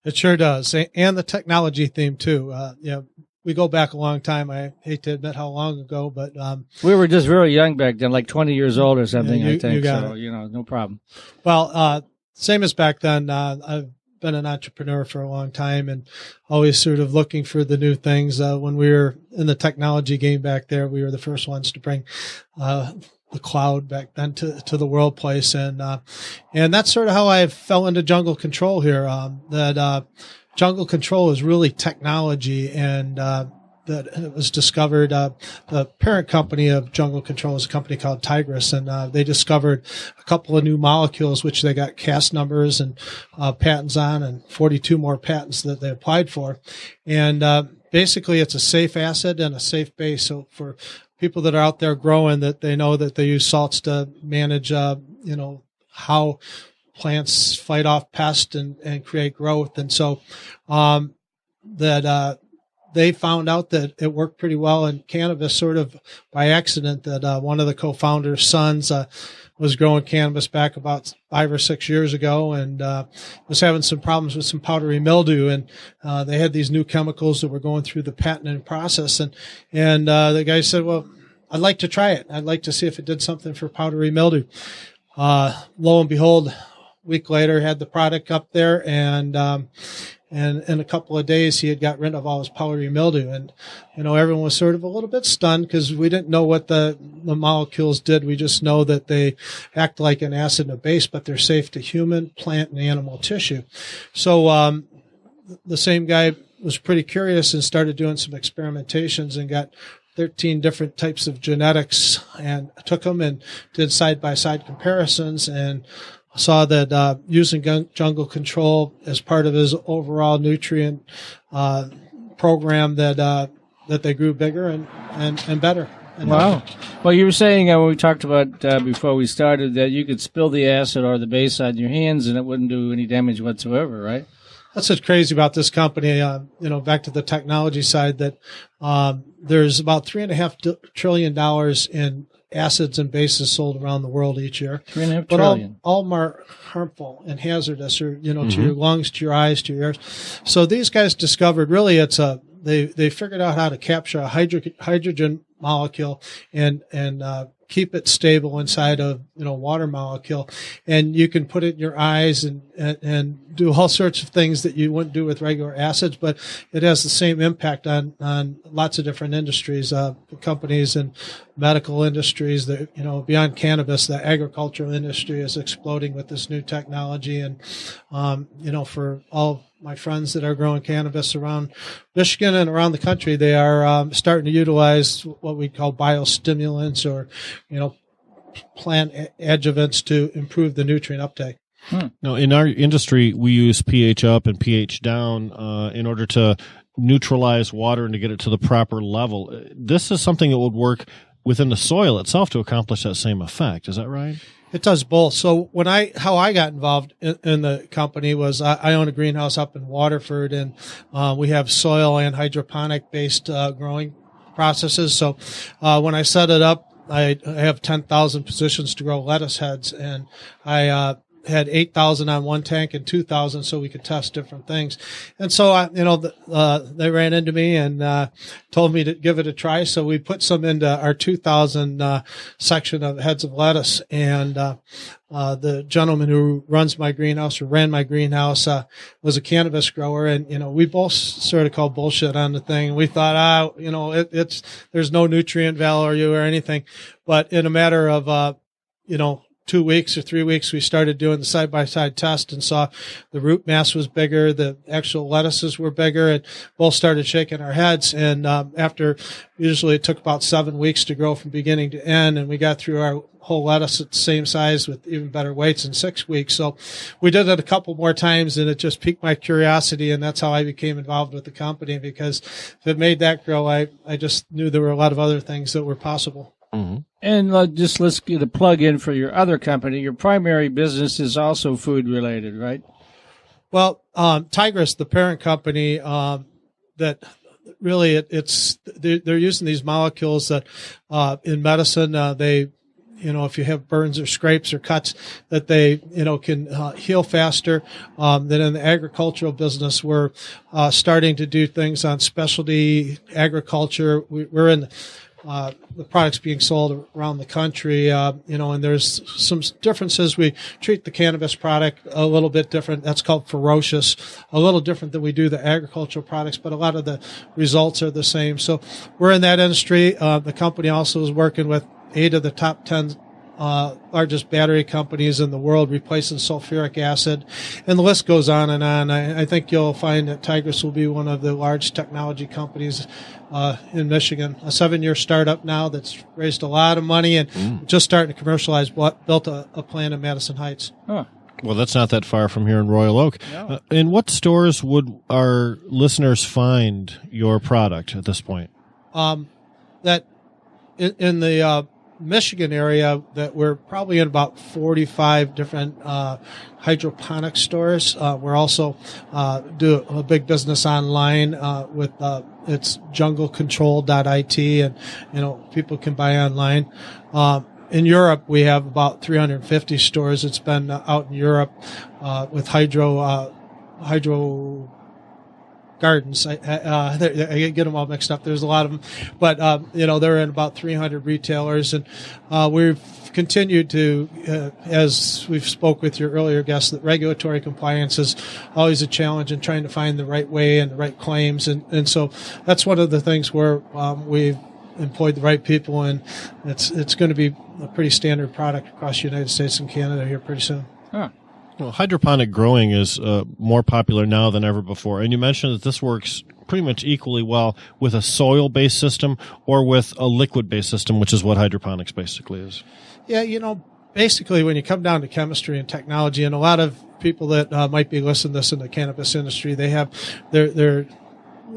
It sure does. And the technology theme too. We go back a long time. I hate to admit how long ago, but we were just very young back then, like 20 years old or something, I think. You got so, it. No problem. Well, same as back then. I've been an entrepreneur for a long time and always sort of looking for the new things. When we were in the technology game back there, we were the first ones to bring the cloud back then to the world place. And that's sort of how I fell into Jungle Control here. Jungle Control is really technology, and that it was discovered. The parent company of Jungle Control is a company called Tigris, and they discovered a couple of new molecules, which they got CAS numbers and patents on, and 42 more patents that they applied for. And basically, it's a safe acid and a safe base. So for people that are out there growing, that they know that they use salts to manage, how plants fight off pests and create growth. And so they found out that it worked pretty well in cannabis, sort of by accident, that one of the co-founders' sons was growing cannabis back about 5 or 6 years ago, and was having some problems with some powdery mildew. And they had these new chemicals that were going through the patenting process. And the guy said, well, I'd like to try it. I'd like to see if it did something for powdery mildew. Lo and behold, week later, had the product up there, and in a couple of days, he had got rid of all his powdery mildew. And, everyone was sort of a little bit stunned because we didn't know what the molecules did. We just know that they act like an acid and a base, but they're safe to human, plant, and animal tissue. So the same guy was pretty curious and started doing some experimentations and got 13 different types of genetics and took them and did side-by-side comparisons and saw that using Jungle Control as part of his overall nutrient program that they grew bigger and better. And wow. Well, you were saying when we talked about before we started that you could spill the acid or the base on your hands and it wouldn't do any damage whatsoever, right? That's what's crazy about this company. Back to the technology side, that there's about $3.5 trillion in acids and bases sold around the world each year. 3.5 but trillion. all are harmful and hazardous, or to your lungs, to your eyes, to your ears. So these guys discovered really they figured out how to capture a hydrogen molecule and keep it stable inside of water molecule, and you can put it in your eyes and do all sorts of things that you wouldn't do with regular acids, but it has the same impact on lots of different industries, companies and medical industries. That beyond cannabis, the agricultural industry is exploding with this new technology, and for all my friends that are growing cannabis around Michigan and around the country, they are starting to utilize what we call biostimulants or, plant adjuvants to improve the nutrient uptake. Now, in our industry, we use pH up and pH down in order to neutralize water and to get it to the proper level. This is something that would work within the soil itself to accomplish that same effect. Is that right? It does both. So how I got involved in the company was I own a greenhouse up in Waterford, and we have soil and hydroponic based growing processes. So when I set it up, I have 10,000 positions to grow lettuce heads, and I had 8,000 on one tank and 2,000 so we could test different things. And so, they ran into me and told me to give it a try. So we put some into our 2,000 section of heads of lettuce. And the gentleman who runs my greenhouse or ran my greenhouse was a cannabis grower. And, we both sort of called bullshit on the thing. And we thought, there's no nutrient value or anything. But in a matter of, 2 weeks or 3 weeks, we started doing the side-by-side test and saw the root mass was bigger, the actual lettuces were bigger, and both started shaking our heads. And usually it took about 7 weeks to grow from beginning to end, and we got through our whole lettuce at the same size with even better weights in 6 weeks. So we did it a couple more times, and it just piqued my curiosity, and that's how I became involved with the company, because if it made that grow, I just knew there were a lot of other things that were possible. Mm-hmm. And let's get a plug in for your other company. Your primary business is also food related, right? Well, Tigris, the parent company, that really they're using these molecules that in medicine they if you have burns or scrapes or cuts, that they, can heal faster. Then in the agricultural business, we're starting to do things on specialty agriculture. We're in the products being sold around the country, and there's some differences. We treat the cannabis product a little bit different. That's called ferocious, a little different than we do the agricultural products, but a lot of the results are the same. So we're in that industry. The company also is working with 8 of the top 10 largest battery companies in the world, replacing sulfuric acid, and the list goes on and on. I think you'll find that Tigris will be one of the large technology companies in Michigan, a 7-year startup now that's raised a lot of money and just starting to commercialize. Built a plant in Madison Heights. Huh. Well, that's not that far from here in Royal Oak. No. In what stores would our listeners find your product at this point? That in the Michigan area, that we're probably in about 45 different hydroponic stores. We're also do a big business online with it's junglecontrol.it, and people can buy online. In Europe, we have about 350 stores. It's been out in Europe with hydro gardens. I get them all mixed up. There's a lot of them, but they're in about 300 retailers, and we've continued to, as we've spoke with your earlier guests, that regulatory compliance is always a challenge in trying to find the right way and the right claims, and so that's one of the things where we've employed the right people, and it's going to be a pretty standard product across the United States and Canada here pretty soon. Huh. Well, hydroponic growing is more popular now than ever before. And you mentioned that this works pretty much equally well with a soil-based system or with a liquid-based system, which is what hydroponics basically is. Yeah, basically when you come down to chemistry and technology, and a lot of people that might be listening to this in the cannabis industry, they have their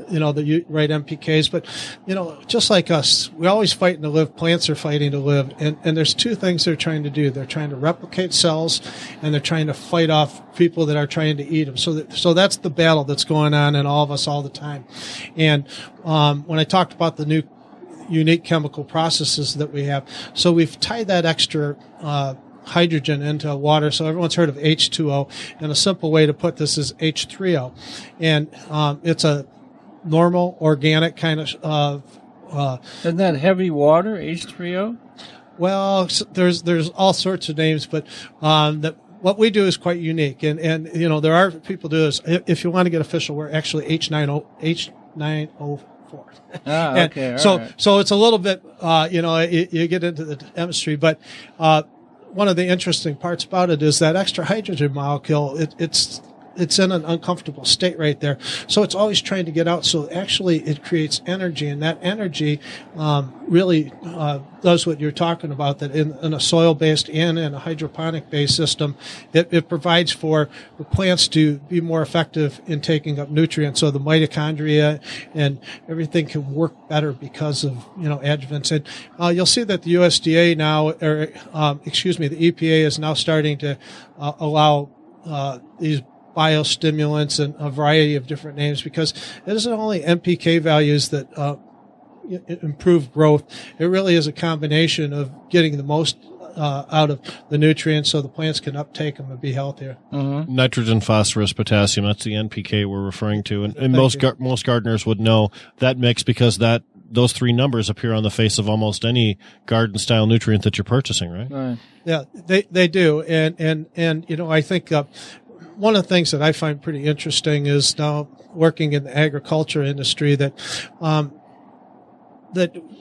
the right MPKs, but just like us, we're always fighting to live. Plants are fighting to live, and there's 2 things they're trying to do. They're trying to replicate cells, and they're trying to fight off people that are trying to eat them. So that's the battle that's going on in all of us all the time. And when I talked about the new unique chemical processes that we have, so we've tied that extra hydrogen into water. So everyone's heard of H2O, and a simple way to put this is H3O, and it's a normal organic kind of Isn't that heavy water, H3O? Well, there's all sorts of names, but what we do is quite unique, and there are people do this. If you want to get official, we're actually H9O4. Okay. So it's a little bit you get into the chemistry, but one of the interesting parts about it is that extra hydrogen molecule. It's in an uncomfortable state right there. So it's always trying to get out. So actually it creates energy, and that energy really does what you're talking about, that in a soil-based and in a hydroponic-based system, it provides for the plants to be more effective in taking up nutrients. So the mitochondria and everything can work better because of, adjuvants. And you'll see that the USDA now, the EPA is now starting to allow these biostimulants and a variety of different names, because it isn't only NPK values that improve growth. It really is a combination of getting the most out of the nutrients so the plants can uptake them and be healthier. Mm-hmm. Nitrogen, phosphorus, potassium, that's the NPK we're referring to. And most gardeners would know that mix because those 3 numbers appear on the face of almost any garden-style nutrient that you're purchasing, right? Right. Yeah, they do. And I think one of the things that I find pretty interesting is now working in the agriculture industry that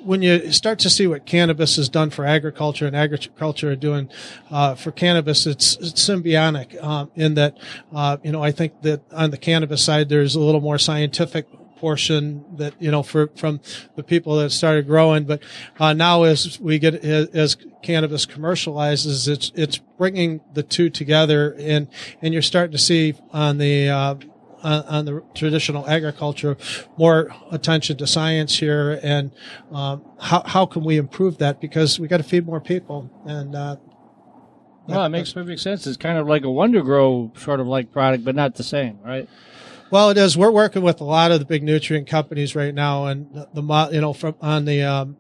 when you start to see what cannabis has done for agriculture and agriculture are doing for cannabis, it's symbiotic in that, I think that on the cannabis side, there's a little more scientific portion that, from the people that started growing. But now as cannabis commercializes, it's bringing the 2 together, and you're starting to see on the traditional agriculture more attention to science here, and how can we improve that, because we got to feed more people. And well, it makes perfect sense. It's kind of like a Wonder Grow sort of like product, but not the same, right? Well, it is. We're working with a lot of the big nutrient companies right now, and from on the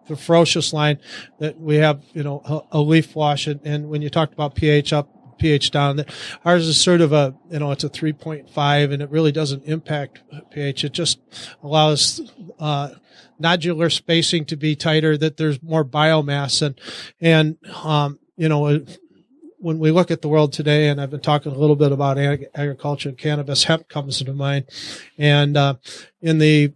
the Ferocious line that we have, a leaf wash. And when you talked about pH up, pH down, that ours is sort of it's a 3.5, and it really doesn't impact pH. It just allows, nodular spacing to be tighter, that there's more biomass. And when we look at the world today, and I've been talking a little bit about agriculture and cannabis, hemp comes to mind. And in the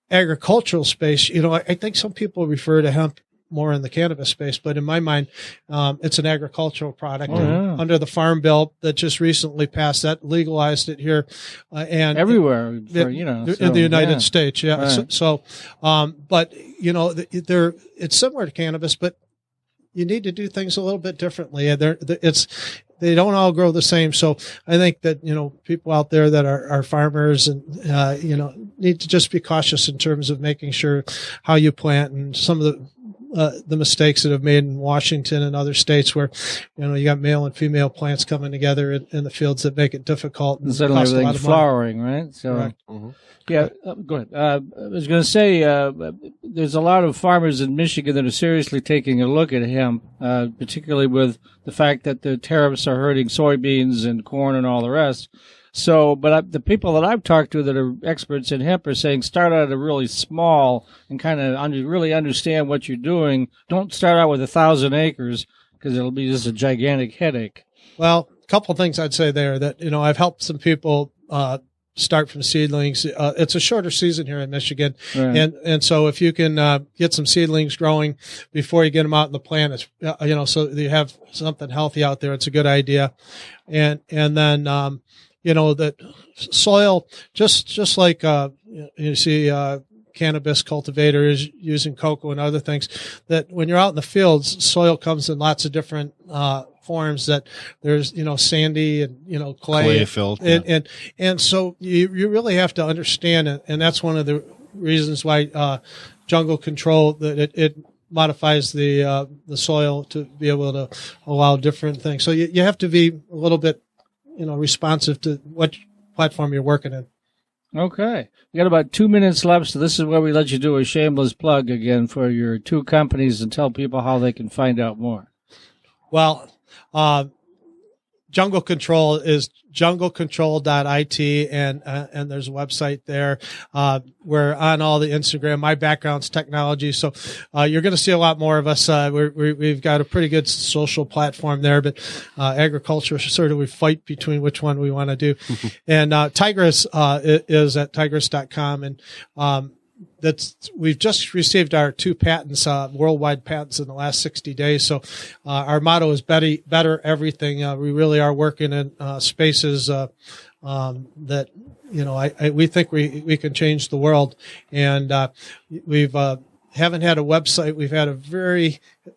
agricultural space, I think some people refer to hemp more in the cannabis space, but in my mind, it's an agricultural product. Under the Farm Bill that just recently passed, that legalized it here and everywhere in the United States. Yeah. Right. But it's similar to cannabis, but you need to do things a little bit differently. They don't all grow the same. So I think that, people out there that are farmers and, need to just be cautious in terms of making sure how you plant, and some of the mistakes that have made in Washington and other states where, you got male and female plants coming together in the fields that make it difficult. And suddenly everything's flowering, right? So, correct. Yeah, go ahead. I was going to say, there's a lot of farmers in Michigan that are seriously taking a look at hemp, particularly with the fact that the tariffs are hurting soybeans and corn and all the rest. So, but the people that I've talked to that are experts in hemp are saying start out at a really small and kind of really understand what you're doing. Don't start out with 1,000 acres because it'll be just a gigantic headache. Well, a couple of things I'd say there that, I've helped some people start from seedlings. It's a shorter season here in Michigan. Right. And so if you can get some seedlings growing before you get them out in the plant, it's, so you have something healthy out there, it's a good idea. And then, that soil, just like you see cannabis cultivators using cocoa and other things, that when you're out in the fields, soil comes in lots of different forms, that there's, sandy and, clay filled. And so you really have to understand it. And that's one of the reasons why jungle control, that it modifies the soil to be able to allow different things. So you have to be a little bit, responsive to what platform you're working in. Okay. We got about 2 minutes left, so this is where we let you do a shameless plug again for your two companies and tell people how they can find out more. Well, Jungle Control is junglecontrol.it, and there's a website there. We're on all the Instagram. My background's technology, so you're going to see a lot more of us. We've got a pretty good social platform there, but agriculture, sort of we fight between which one we want to do. And Tigris is at tigris.com, and we've just received our 2 patents, worldwide patents in the last 60 days. So, our motto is better everything. We really are working in, spaces, that, we think we can change the world. And, we've, haven't had a website. We've had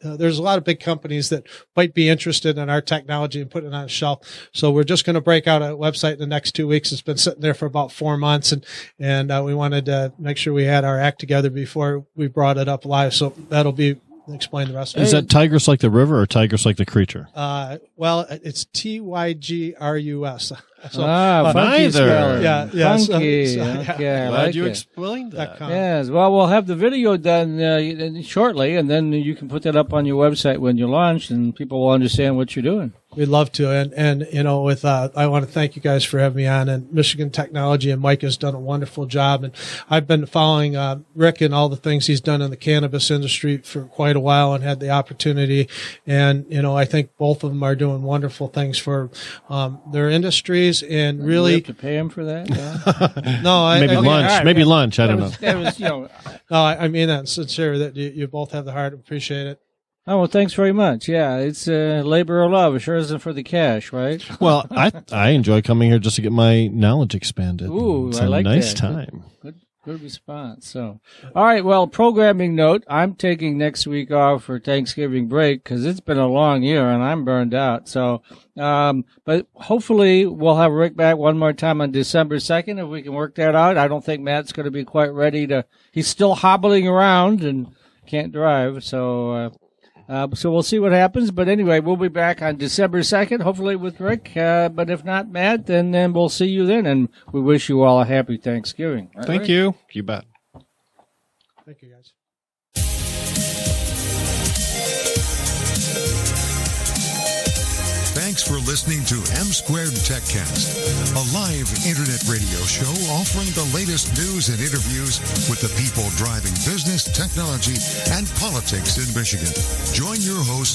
there's a lot of big companies that might be interested in our technology and put it on a shelf. So we're just going to break out a website in the next 2 weeks. It's been sitting there for about 4 months, and we wanted to make sure we had our act together before we brought it up live. So that'll be explain the rest of it. Is that Tigris like the river or Tigris like the creature? Well, it's Tygrus. So, funky spelling. Yeah. Funky. Okay, glad you explained that. Yes. Well, we'll have the video done shortly, and then you can put that up on your website when you launch, and people will understand what you're doing. We'd love to. And with, I want to thank you guys for having me on, and Michigan Technology, and Mike has done a wonderful job. And I've been following, Rick and all the things he's done in the cannabis industry for quite a while, and had the opportunity. And, I think both of them are doing wonderful things for, their industries, and really. You have to pay them for that? Yeah. No, maybe lunch. Right, maybe lunch. I don't know. That was, No, I mean that sincere, that you both have the heart. Appreciate it. Oh, well, thanks very much. Yeah, it's labor of love. It sure isn't for the cash, right? Well, I enjoy coming here just to get my knowledge expanded. Ooh, it's I like a nice that. time. Good response. So, all right, well, programming note, I'm taking next week off for Thanksgiving break because it's been a long year and I'm burned out. So, but hopefully we'll have Rick back one more time on December 2nd if we can work that out. I don't think Matt's going to be quite ready he's still hobbling around and can't drive. So we'll see what happens. But anyway, we'll be back on December 2nd, hopefully with Rick. But if not, Matt, then we'll see you then. And we wish you all a happy Thanksgiving. Thank you. You bet. Thank you, guys. for listening to M Squared Techcast, a live internet radio show offering the latest news and interviews with the people driving business, technology, and politics in Michigan. Join your host,